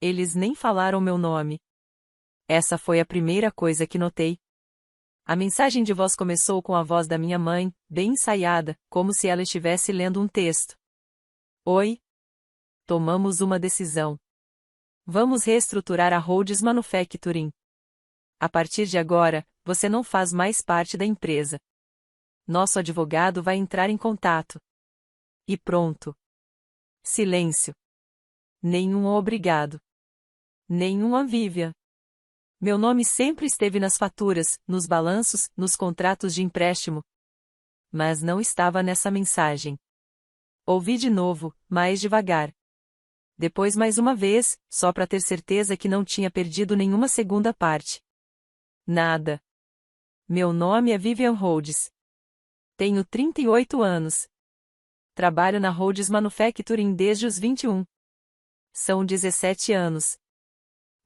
Eles nem falaram meu nome. Essa foi a primeira coisa que notei. A mensagem de voz começou com a voz da minha mãe, bem ensaiada, como se ela estivesse lendo um texto. Oi. Tomamos uma decisão. Vamos reestruturar a Rhodes Manufacturing. A partir de agora, você não faz mais parte da empresa. Nosso advogado vai entrar em contato. E pronto. Silêncio. Nenhum obrigado. Nenhuma Vivian. Meu nome sempre esteve nas faturas, nos balanços, nos contratos de empréstimo. Mas não estava nessa mensagem. Ouvi de novo, mais devagar. Depois mais uma vez, só para ter certeza que não tinha perdido nenhuma segunda parte. Nada. Meu nome é Vivian Rhodes. Tenho 38 anos. Trabalho na Rhodes Manufacturing desde os 21. São 17 anos.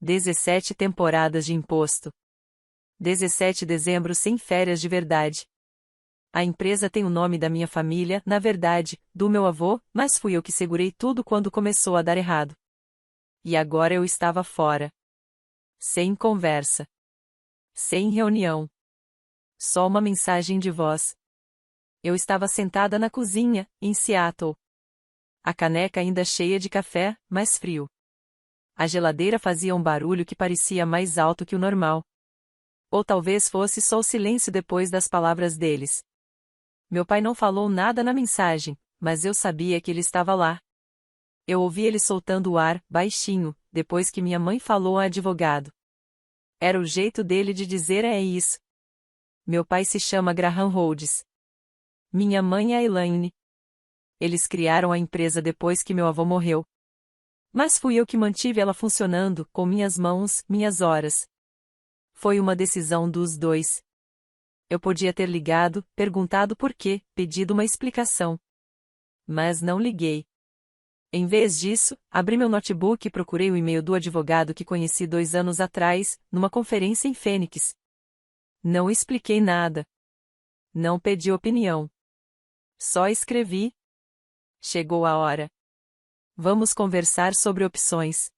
17 temporadas de imposto. 17 dezembro sem férias de verdade. A empresa tem o nome da minha família, na verdade, do meu avô, mas fui eu que segurei tudo quando começou a dar errado. E agora eu estava fora. Sem conversa. Sem reunião. Só uma mensagem de voz. Eu estava sentada na cozinha, em Seattle. A caneca ainda cheia de café, mas frio. A geladeira fazia um barulho que parecia mais alto que o normal. Ou talvez fosse só o silêncio depois das palavras deles. Meu pai não falou nada na mensagem, mas eu sabia que ele estava lá. Eu ouvi ele soltando o ar, baixinho, depois que minha mãe falou ao advogado. Era o jeito dele de dizer é isso. Meu pai se chama Graham Rhodes. Minha mãe é Elaine. Eles criaram a empresa depois que meu avô morreu. Mas fui eu que mantive ela funcionando, com minhas mãos, minhas horas. Foi uma decisão dos dois. Eu podia ter ligado, perguntado por quê, pedido uma explicação. Mas não liguei. Em vez disso, abri meu notebook e procurei o e-mail do advogado que conheci 2 anos atrás, numa conferência em Phoenix. Não expliquei nada. Não pedi opinião. Só escrevi. Chegou a hora. Vamos conversar sobre opções.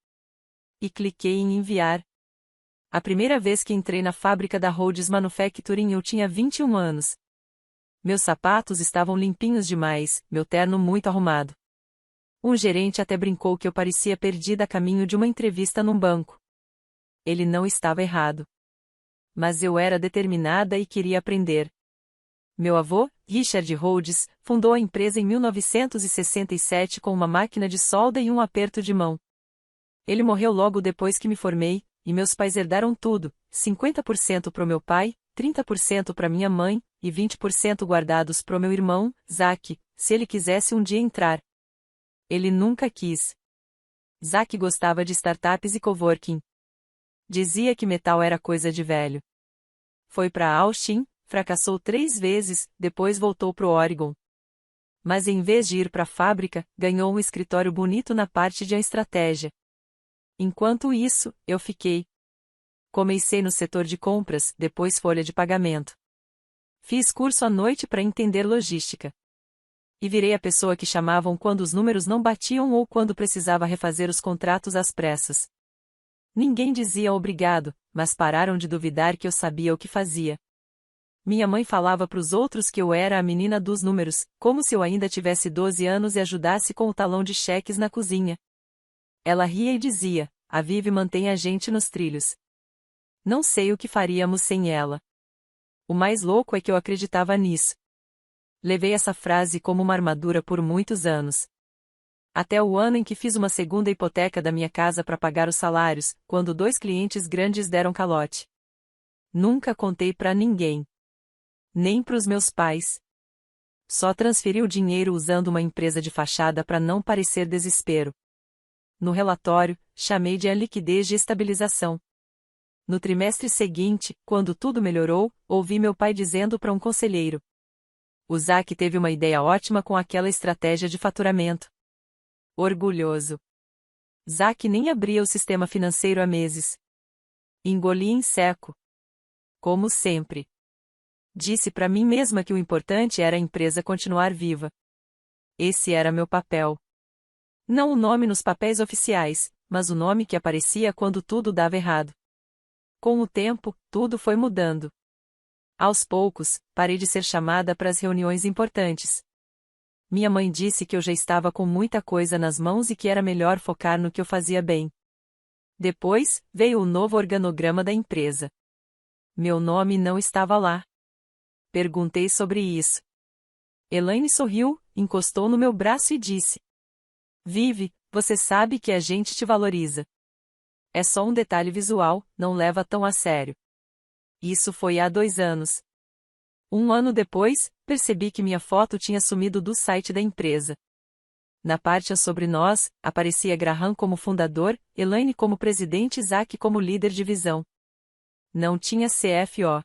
E cliquei em enviar. A primeira vez que entrei na fábrica da Rhodes Manufacturing eu tinha 21 anos. Meus sapatos estavam limpinhos demais, meu terno muito arrumado. Um gerente até brincou que eu parecia perdida a caminho de uma entrevista num banco. Ele não estava errado. Mas eu era determinada e queria aprender. Meu avô, Richard Rhodes, fundou a empresa em 1967 com uma máquina de solda e um aperto de mão. Ele morreu logo depois que me formei, e meus pais herdaram tudo, 50% para o meu pai, 30% para minha mãe, e 20% guardados para o meu irmão, Zack, se ele quisesse um dia entrar. Ele nunca quis. Zack gostava de startups e coworking. Dizia que metal era coisa de velho. Foi para Austin, fracassou 3 vezes, depois voltou pro Oregon. Mas em vez de ir para a fábrica, ganhou um escritório bonito na parte de estratégia. Enquanto isso, eu fiquei. Comecei no setor de compras, depois folha de pagamento. Fiz curso à noite para entender logística. E virei a pessoa que chamavam quando os números não batiam ou quando precisava refazer os contratos às pressas. Ninguém dizia obrigado, mas pararam de duvidar que eu sabia o que fazia. Minha mãe falava para os outros que eu era a menina dos números, como se eu ainda tivesse 12 anos e ajudasse com o talão de cheques na cozinha. Ela ria e dizia, a Vivi mantém a gente nos trilhos. Não sei o que faríamos sem ela. O mais louco é que eu acreditava nisso. Levei essa frase como uma armadura por muitos anos. Até o ano em que fiz uma segunda hipoteca da minha casa para pagar os salários, quando 2 clientes grandes deram calote. Nunca contei para ninguém. Nem para os meus pais. Só transferi o dinheiro usando uma empresa de fachada para não parecer desespero. No relatório, chamei de a liquidez de estabilização. No trimestre seguinte, quando tudo melhorou, ouvi meu pai dizendo para um conselheiro. O Zack teve uma ideia ótima com aquela estratégia de faturamento. Orgulhoso. Zack nem abria o sistema financeiro há meses. Engoli em seco. Como sempre. Disse para mim mesma que o importante era a empresa continuar viva. Esse era meu papel. Não o nome nos papéis oficiais, mas o nome que aparecia quando tudo dava errado. Com o tempo, tudo foi mudando. Aos poucos, parei de ser chamada para as reuniões importantes. Minha mãe disse que eu já estava com muita coisa nas mãos e que era melhor focar no que eu fazia bem. Depois, veio o novo organograma da empresa. Meu nome não estava lá. Perguntei sobre isso. Elaine sorriu, encostou no meu braço e disse: Vive, você sabe que a gente te valoriza. É só um detalhe visual, não leva tão a sério. Isso foi há 2 anos. Um ano depois, percebi que minha foto tinha sumido do site da empresa. Na parte sobre nós, aparecia Graham como fundador, Elaine como presidente e Isaac como líder de visão. Não tinha CFO.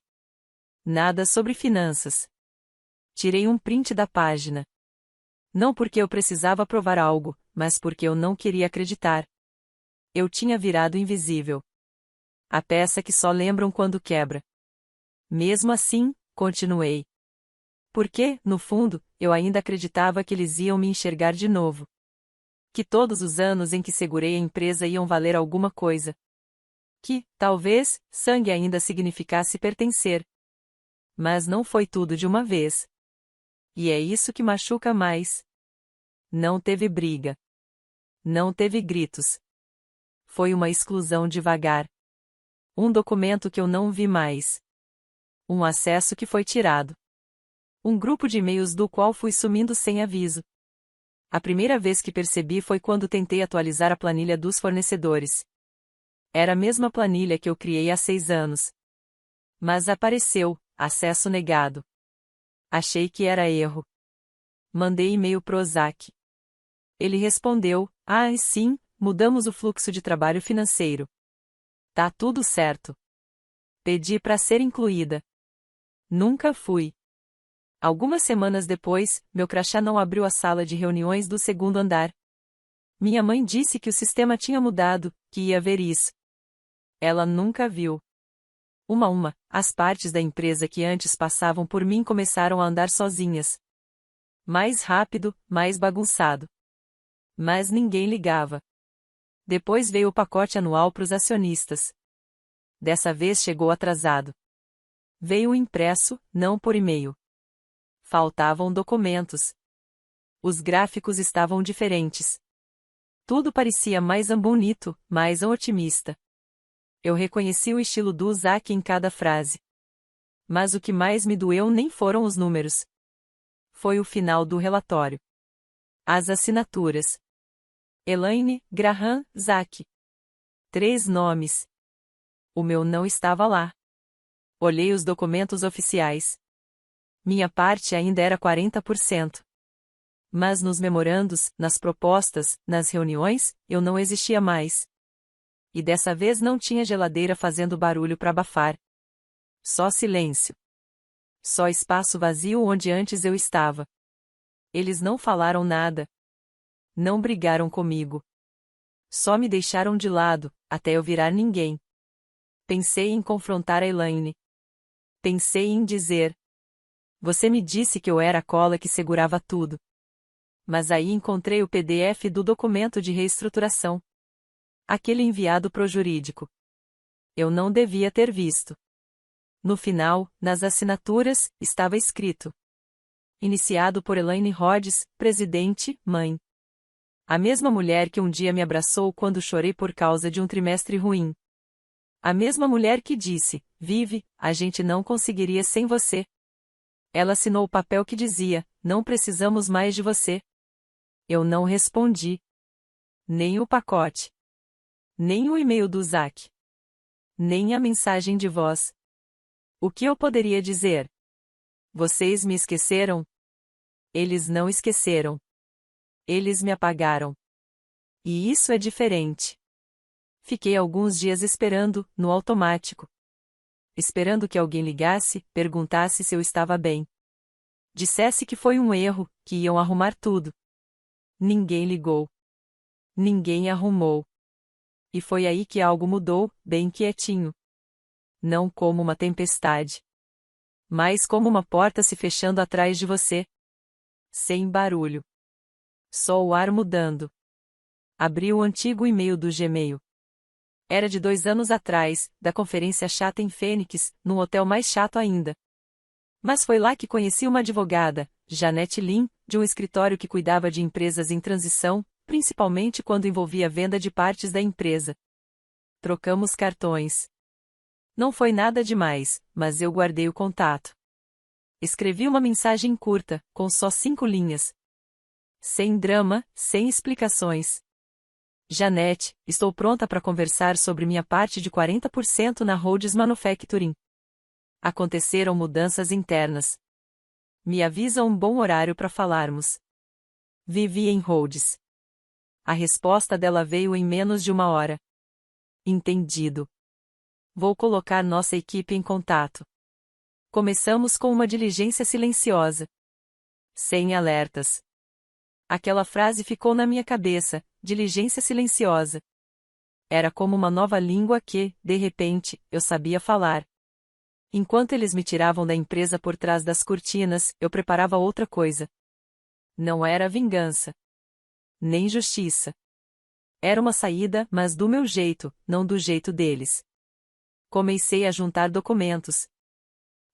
Nada sobre finanças. Tirei um print da página. Não porque eu precisava provar algo, mas porque eu não queria acreditar. Eu tinha virado invisível. A peça que só lembram quando quebra. Mesmo assim, continuei. Porque, no fundo, eu ainda acreditava que eles iam me enxergar de novo. Que todos os anos em que segurei a empresa iam valer alguma coisa. Que, talvez, sangue ainda significasse pertencer. Mas não foi tudo de uma vez. E é isso que machuca mais. Não teve briga. Não teve gritos. Foi uma exclusão devagar. Um documento que eu não vi mais. Um acesso que foi tirado. Um grupo de e-mails do qual fui sumindo sem aviso. A primeira vez que percebi foi quando tentei atualizar a planilha dos fornecedores. Era a mesma planilha que eu criei há 6 anos. Mas apareceu, acesso negado. Achei que era erro. Mandei e-mail pro Ozaki. Ele respondeu: sim, mudamos o fluxo de trabalho financeiro. Tá tudo certo. Pedi para ser incluída. Nunca fui. Algumas semanas depois, meu crachá não abriu a sala de reuniões do segundo andar. Minha mãe disse que o sistema tinha mudado, que ia ver isso. Ela nunca viu. As partes da empresa que antes passavam por mim começaram a andar sozinhas. Mais rápido, mais bagunçado. Mas ninguém ligava. Depois veio o pacote anual para os acionistas. Dessa vez chegou atrasado. Veio impresso, não por e-mail. Faltavam documentos. Os gráficos estavam diferentes. Tudo parecia mais bonito, mais otimista. Eu reconheci o estilo do Ozaki em cada frase. Mas o que mais me doeu nem foram os números. Foi o final do relatório. As assinaturas. Elaine, Graham, Zaki. 3 nomes. O meu não estava lá. Olhei os documentos oficiais. Minha parte ainda era 40%. Mas nos memorandos, nas propostas, nas reuniões, eu não existia mais. E dessa vez não tinha geladeira fazendo barulho para abafar. Só silêncio. Só espaço vazio onde antes eu estava. Eles não falaram nada. Não brigaram comigo. Só me deixaram de lado, até eu virar ninguém. Pensei em confrontar a Elaine. Pensei em dizer: Você me disse que eu era a cola que segurava tudo. Mas aí encontrei o PDF do documento de reestruturação. Aquele enviado pro jurídico. Eu não devia ter visto. No final, nas assinaturas, estava escrito: Iniciado por Elaine Rhodes, presidente, mãe. A mesma mulher que um dia me abraçou quando chorei por causa de um trimestre ruim. A mesma mulher que disse: Vive, a gente não conseguiria sem você. Ela assinou o papel que dizia: Não precisamos mais de você. Eu não respondi. Nem o pacote. Nem o e-mail do Zaki. Nem a mensagem de voz. O que eu poderia dizer? Vocês me esqueceram? Eles não esqueceram. Eles me apagaram. E isso é diferente. Fiquei alguns dias esperando, no automático. Esperando que alguém ligasse, perguntasse se eu estava bem. Dissesse que foi um erro, que iam arrumar tudo. Ninguém ligou. Ninguém arrumou. E foi aí que algo mudou, bem quietinho. Não como uma tempestade. Mas como uma porta se fechando atrás de você. Sem barulho. Só o ar mudando. Abri o antigo e-mail do Gmail. Era de 2 anos atrás, da conferência chata em Fênix, num hotel mais chato ainda. Mas foi lá que conheci uma advogada, Janete Lin, de um escritório que cuidava de empresas em transição, principalmente quando envolvia a venda de partes da empresa. Trocamos cartões. Não foi nada demais, mas eu guardei o contato. Escrevi uma mensagem curta, com só 5 linhas. Sem drama, sem explicações. Janete, estou pronta para conversar sobre minha parte de 40% na Rhodes Manufacturing. Aconteceram mudanças internas. Me avisa um bom horário para falarmos. Vivi em Rhodes. A resposta dela veio em menos de 1 hora. Entendido. Vou colocar nossa equipe em contato. Começamos com uma diligência silenciosa. Sem alertas. Aquela frase ficou na minha cabeça, diligência silenciosa. Era como uma nova língua que, de repente, eu sabia falar. Enquanto eles me tiravam da empresa por trás das cortinas, eu preparava outra coisa. Não era vingança. Nem justiça. Era uma saída, mas do meu jeito, não do jeito deles. Comecei a juntar documentos.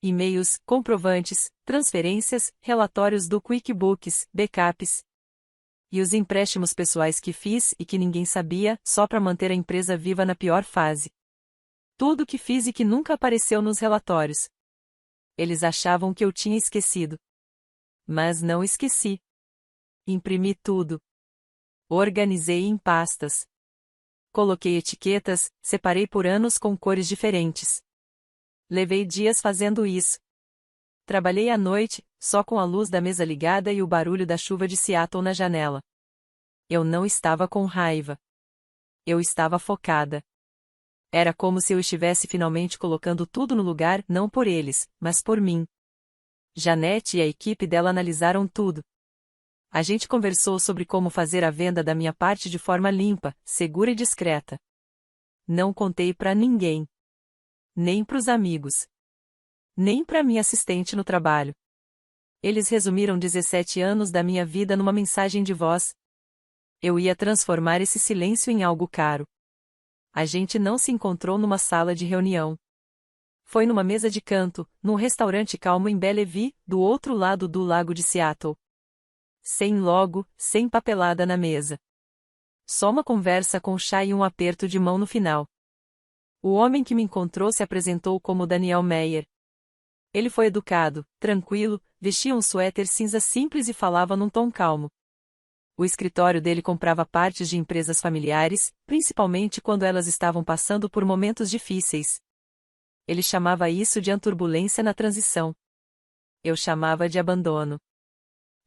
E-mails, comprovantes, transferências, relatórios do QuickBooks, backups. E os empréstimos pessoais que fiz e que ninguém sabia, só para manter a empresa viva na pior fase. Tudo que fiz e que nunca apareceu nos relatórios. Eles achavam que eu tinha esquecido. Mas não esqueci. Imprimi tudo. Organizei em pastas. Coloquei etiquetas, separei por anos com cores diferentes. Levei dias fazendo isso. Trabalhei à noite, só com a luz da mesa ligada e o barulho da chuva de Seattle na janela. Eu não estava com raiva. Eu estava focada. Era como se eu estivesse finalmente colocando tudo no lugar, não por eles, mas por mim. Janete e a equipe dela analisaram tudo. A gente conversou sobre como fazer a venda da minha parte de forma limpa, segura e discreta. Não contei para ninguém. Nem para os amigos. Nem para minha assistente no trabalho. Eles resumiram 17 anos da minha vida numa mensagem de voz. Eu ia transformar esse silêncio em algo caro. A gente não se encontrou numa sala de reunião. Foi numa mesa de canto, num restaurante calmo em Bellevue, do outro lado do lago de Seattle. Sem logo, sem papelada na mesa. Só uma conversa com chá e um aperto de mão no final. O homem que me encontrou se apresentou como Daniel Meyer. Ele foi educado, tranquilo, vestia um suéter cinza simples e falava num tom calmo. O escritório dele comprava partes de empresas familiares, principalmente quando elas estavam passando por momentos difíceis. Ele chamava isso de turbulência na transição. Eu chamava de abandono.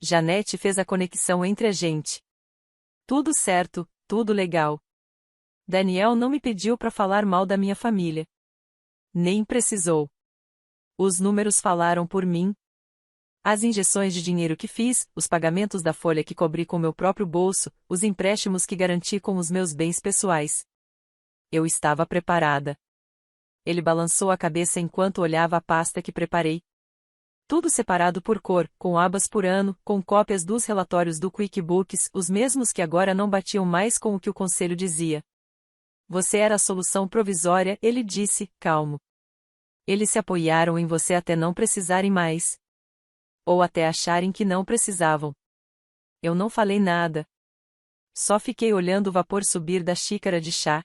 Janete fez a conexão entre a gente. Tudo certo, tudo legal. Daniel não me pediu para falar mal da minha família. Nem precisou. Os números falaram por mim. As injeções de dinheiro que fiz, os pagamentos da folha que cobri com meu próprio bolso, os empréstimos que garanti com os meus bens pessoais. Eu estava preparada. Ele balançou a cabeça enquanto olhava a pasta que preparei. Tudo separado por cor, com abas por ano, com cópias dos relatórios do QuickBooks, os mesmos que agora não batiam mais com o que o conselho dizia. Você era a solução provisória, ele disse, calmo. Eles se apoiaram em você até não precisarem mais. Ou até acharem que não precisavam. Eu não falei nada. Só fiquei olhando o vapor subir da xícara de chá.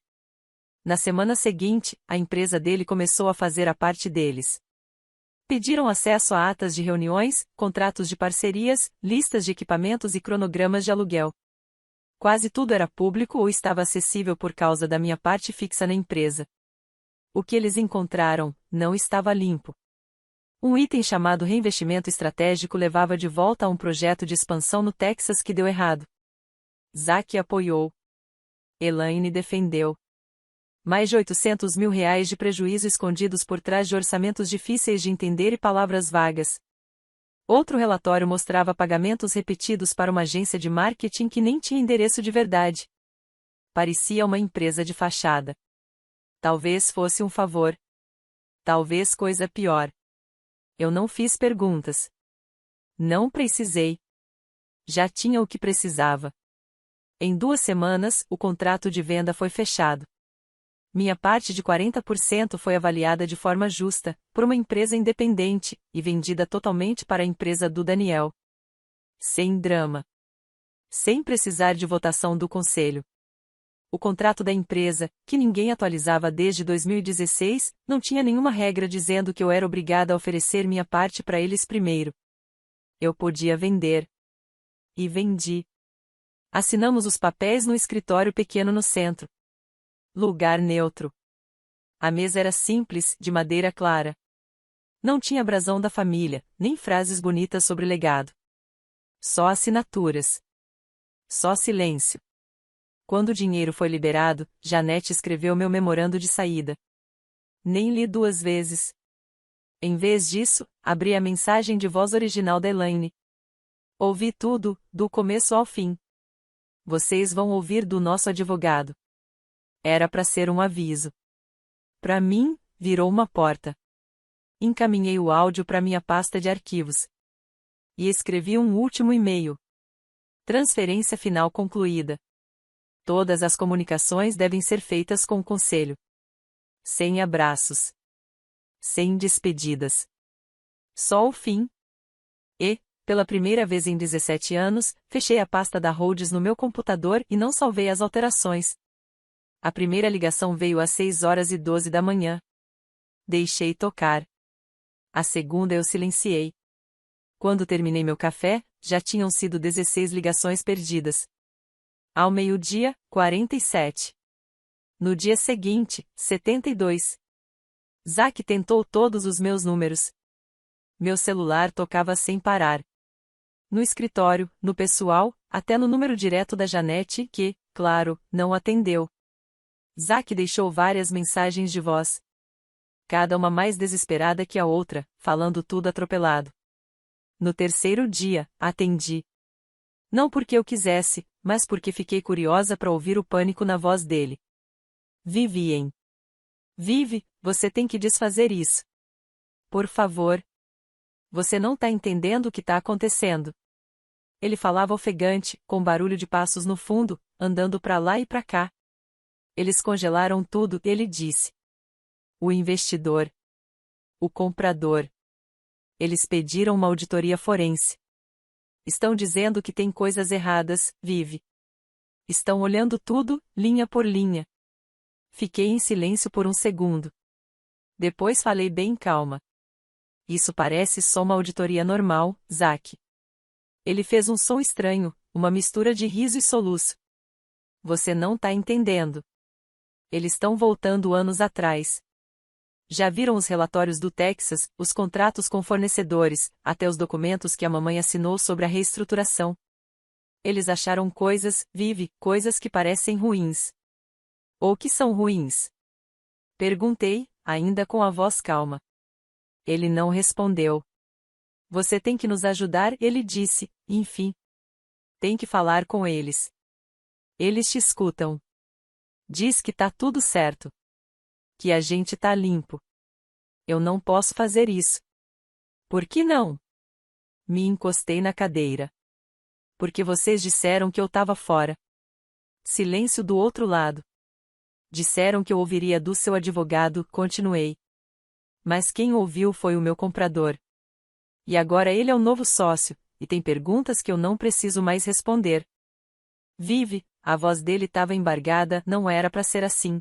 Na semana seguinte, a empresa dele começou a fazer a parte deles. Pediram acesso a atas de reuniões, contratos de parcerias, listas de equipamentos e cronogramas de aluguel. Quase tudo era público ou estava acessível por causa da minha parte fixa na empresa. O que eles encontraram, não estava limpo. Um item chamado reinvestimento estratégico levava de volta a um projeto de expansão no Texas que deu errado. Zack apoiou. Elaine defendeu. Mais de R$ 800 mil de prejuízo escondidos por trás de orçamentos difíceis de entender e palavras vagas. Outro relatório mostrava pagamentos repetidos para uma agência de marketing que nem tinha endereço de verdade. Parecia uma empresa de fachada. Talvez fosse um favor. Talvez coisa pior. Eu não fiz perguntas. Não precisei. Já tinha o que precisava. Em 2 semanas, o contrato de venda foi fechado. Minha parte de 40% foi avaliada de forma justa, por uma empresa independente, e vendida totalmente para a empresa do Daniel. Sem drama. Sem precisar de votação do conselho. O contrato da empresa, que ninguém atualizava desde 2016, não tinha nenhuma regra dizendo que eu era obrigada a oferecer minha parte para eles primeiro. Eu podia vender. E vendi. Assinamos os papéis no escritório pequeno no centro. Lugar neutro. A mesa era simples, de madeira clara. Não tinha brasão da família, nem frases bonitas sobre legado. Só assinaturas. Só silêncio. Quando o dinheiro foi liberado, Janete escreveu meu memorando de saída. Nem li 2 vezes. Em vez disso, abri a mensagem de voz original da Elaine. Ouvi tudo, do começo ao fim. Vocês vão ouvir do nosso advogado. Era para ser um aviso. Para mim, virou uma porta. Encaminhei o áudio para minha pasta de arquivos. E escrevi um último e-mail. Transferência final concluída. Todas as comunicações devem ser feitas com o conselho. Sem abraços. Sem despedidas. Só o fim. E, pela primeira vez em 17 anos, fechei a pasta da Rhodes no meu computador e não salvei as alterações. A primeira ligação veio às 6h12 da manhã. Deixei tocar. A segunda eu silenciei. Quando terminei meu café, já tinham sido 16 ligações perdidas. Ao meio-dia, 47. No dia seguinte, 72. Zack tentou todos os meus números. Meu celular tocava sem parar. No escritório, no pessoal, até no número direto da Janete, que, claro, não atendeu. Zack deixou várias mensagens de voz. Cada uma mais desesperada que a outra, falando tudo atropelado. No terceiro dia, atendi. Não porque eu quisesse, mas porque fiquei curiosa para ouvir o pânico na voz dele. Vivien. Vive, você tem que desfazer isso. Por favor. Você não tá entendendo o que tá acontecendo. Ele falava ofegante, com barulho de passos no fundo, andando pra lá e pra cá. Eles congelaram tudo, ele disse. O investidor. O comprador. Eles pediram uma auditoria forense. Estão dizendo que tem coisas erradas, Vive. Estão olhando tudo, linha por linha. Fiquei em silêncio por um segundo. Depois falei bem calma. Isso parece só uma auditoria normal, Zack. Ele fez um som estranho, uma mistura de riso e soluço. Você não tá entendendo. Eles estão voltando anos atrás. Já viram os relatórios do Texas, os contratos com fornecedores, até os documentos que a mamãe assinou sobre a reestruturação. Eles acharam coisas, Vive, coisas que parecem ruins. Ou que são ruins? Perguntei, ainda com a voz calma. Ele não respondeu. Você tem que nos ajudar, ele disse, enfim. Tem que falar com eles. Eles te escutam. Diz que tá tudo certo. Que a gente tá limpo. Eu não posso fazer isso. Por que não? Me encostei na cadeira. Porque vocês disseram que eu tava fora. Silêncio do outro lado. Disseram que eu ouviria do seu advogado, continuei. Mas quem ouviu foi o meu comprador. E agora ele é o novo sócio, e tem perguntas que eu não preciso mais responder. Vive, a voz dele estava embargada, não era para ser assim.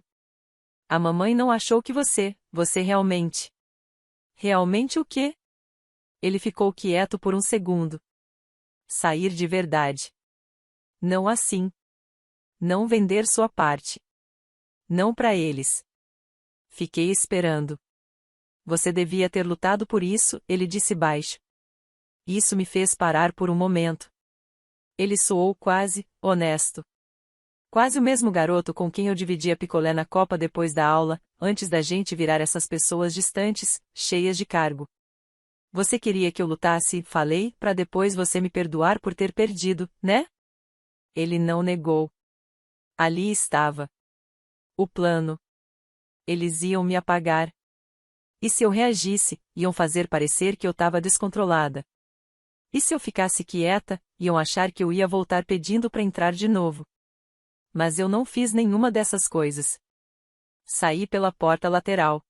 A mamãe não achou que você realmente. Realmente o quê? Ele ficou quieto por um segundo. Sair de verdade. Não assim. Não vender sua parte. Não para eles. Fiquei esperando. Você devia ter lutado por isso, ele disse baixo. Isso me fez parar por um momento. Ele soou quase honesto. Quase o mesmo garoto com quem eu dividia picolé na copa depois da aula, antes da gente virar essas pessoas distantes, cheias de cargo. Você queria que eu lutasse, falei, para depois você me perdoar por ter perdido, né? Ele não negou. Ali estava. O plano. Eles iam me apagar. E se eu reagisse, iam fazer parecer que eu estava descontrolada. E se eu ficasse quieta, iam achar que eu ia voltar pedindo para entrar de novo. Mas eu não fiz nenhuma dessas coisas. Saí pela porta lateral.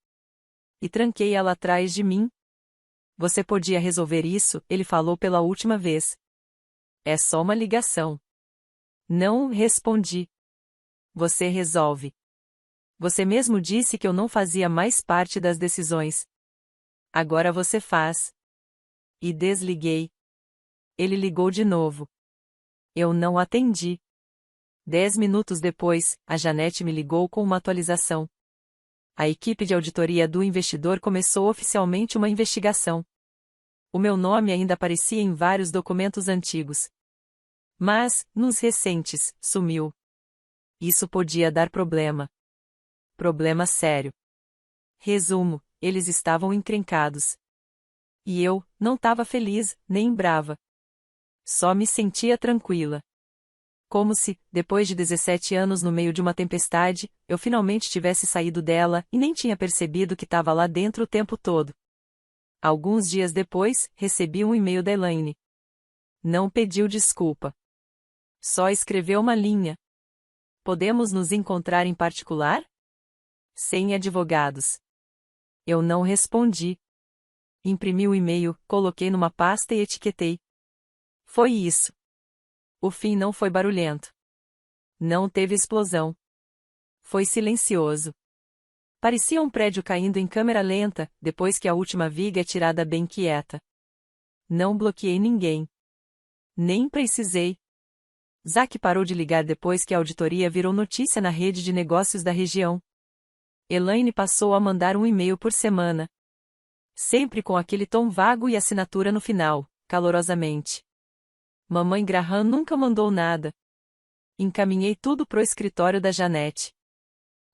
E tranquei ela atrás de mim. Você podia resolver isso, ele falou pela última vez. É só uma ligação. Não, respondi. Você resolve. Você mesmo disse que eu não fazia mais parte das decisões. Agora você faz. E desliguei. Ele ligou de novo. Eu não atendi. 10 minutos depois, a Janete me ligou com uma atualização. A equipe de auditoria do investidor começou oficialmente uma investigação. O meu nome ainda aparecia em vários documentos antigos. Mas, nos recentes, sumiu. Isso podia dar problema. Problema sério. Resumo, eles estavam encrencados. E eu, não estava feliz, nem brava. Só me sentia tranquila. Como se, depois de 17 anos no meio de uma tempestade, eu finalmente tivesse saído dela e nem tinha percebido que estava lá dentro o tempo todo. Alguns dias depois, recebi um e-mail da Elaine. Não pediu desculpa. Só escreveu uma linha. Podemos nos encontrar em particular? Sem advogados. Eu não respondi. Imprimi o e-mail, coloquei numa pasta e etiquetei. Foi isso. O fim não foi barulhento. Não teve explosão. Foi silencioso. Parecia um prédio caindo em câmera lenta, depois que a última viga é tirada bem quieta. Não bloqueei ninguém. Nem precisei. Zack parou de ligar depois que a auditoria virou notícia na rede de negócios da região. Elaine passou a mandar um e-mail por semana. Sempre com aquele tom vago e assinatura no final, calorosamente. Mamãe Graham nunca mandou nada. Encaminhei tudo pro escritório da Janete.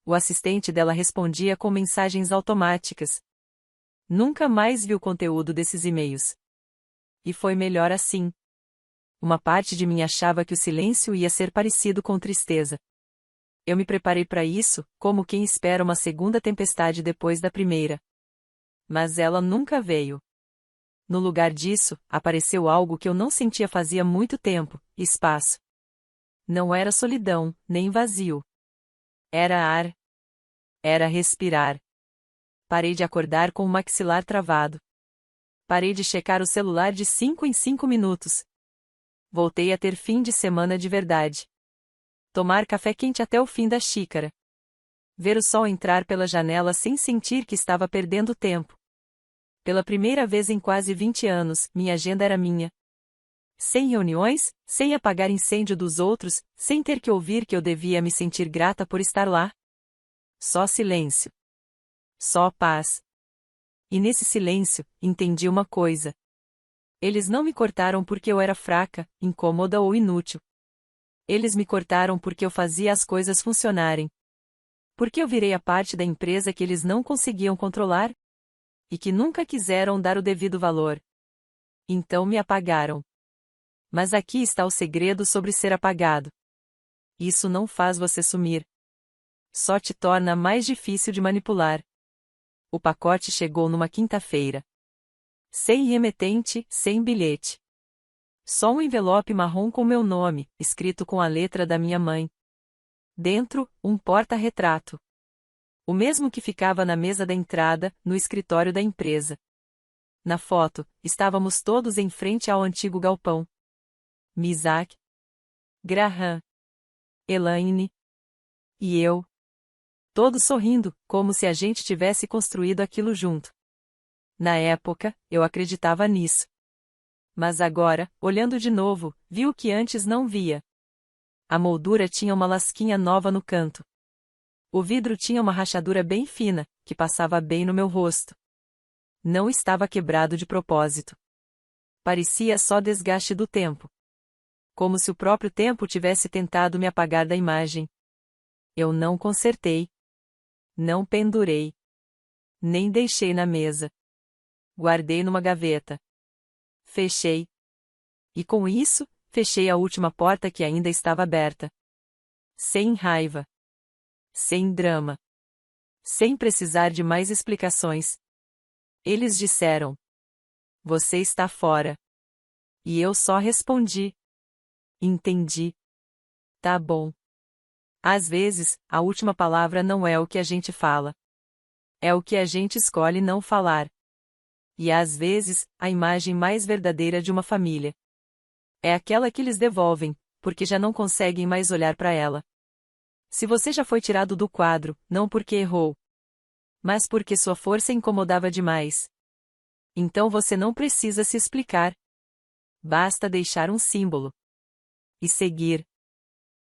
O assistente dela respondia com mensagens automáticas. Nunca mais vi o conteúdo desses e-mails. E foi melhor assim. Uma parte de mim achava que o silêncio ia ser parecido com tristeza. Eu me preparei para isso, como quem espera uma segunda tempestade depois da primeira. Mas ela nunca veio. No lugar disso, apareceu algo que eu não sentia fazia muito tempo: espaço. Não era solidão, nem vazio. Era ar. Era respirar. Parei de acordar com o maxilar travado. Parei de checar o celular de 5 em 5 minutos. Voltei a ter fim de semana de verdade. Tomar café quente até o fim da xícara. Ver o sol entrar pela janela sem sentir que estava perdendo tempo. Pela primeira vez em quase 20 anos, minha agenda era minha. Sem reuniões, sem apagar incêndio dos outros, sem ter que ouvir que eu devia me sentir grata por estar lá. Só silêncio. Só paz. E nesse silêncio, entendi uma coisa. Eles não me cortaram porque eu era fraca, incômoda ou inútil. Eles me cortaram porque eu fazia as coisas funcionarem. Porque eu virei a parte da empresa que eles não conseguiam controlar? E que nunca quiseram dar o devido valor. Então me apagaram. Mas aqui está o segredo sobre ser apagado. Isso não faz você sumir. Só te torna mais difícil de manipular. O pacote chegou numa quinta-feira. Sem remetente, sem bilhete. Só um envelope marrom com meu nome, escrito com a letra da minha mãe. Dentro, um porta-retrato. O mesmo que ficava na mesa da entrada, no escritório da empresa. Na foto, estávamos todos em frente ao antigo galpão. Isaac, Graham, Elaine e eu. Todos sorrindo, como se a gente tivesse construído aquilo junto. Na época, eu acreditava nisso. Mas agora, olhando de novo, vi o que antes não via. A moldura tinha uma lasquinha nova no canto. O vidro tinha uma rachadura bem fina, que passava bem no meu rosto. Não estava quebrado de propósito. Parecia só desgaste do tempo. Como se o próprio tempo tivesse tentado me apagar da imagem. Eu não consertei. Não pendurei. Nem deixei na mesa. Guardei numa gaveta. Fechei. E com isso, fechei a última porta que ainda estava aberta. Sem raiva. Sem drama. Sem precisar de mais explicações. Eles disseram: Você está fora. E eu só respondi: Entendi. Tá bom. Às vezes, a última palavra não é o que a gente fala. É o que a gente escolhe não falar. E às vezes, a imagem mais verdadeira de uma família é aquela que eles devolvem, porque já não conseguem mais olhar para ela. Se você já foi tirado do quadro, não porque errou, mas porque sua força incomodava demais, então você não precisa se explicar. Basta deixar um símbolo e seguir.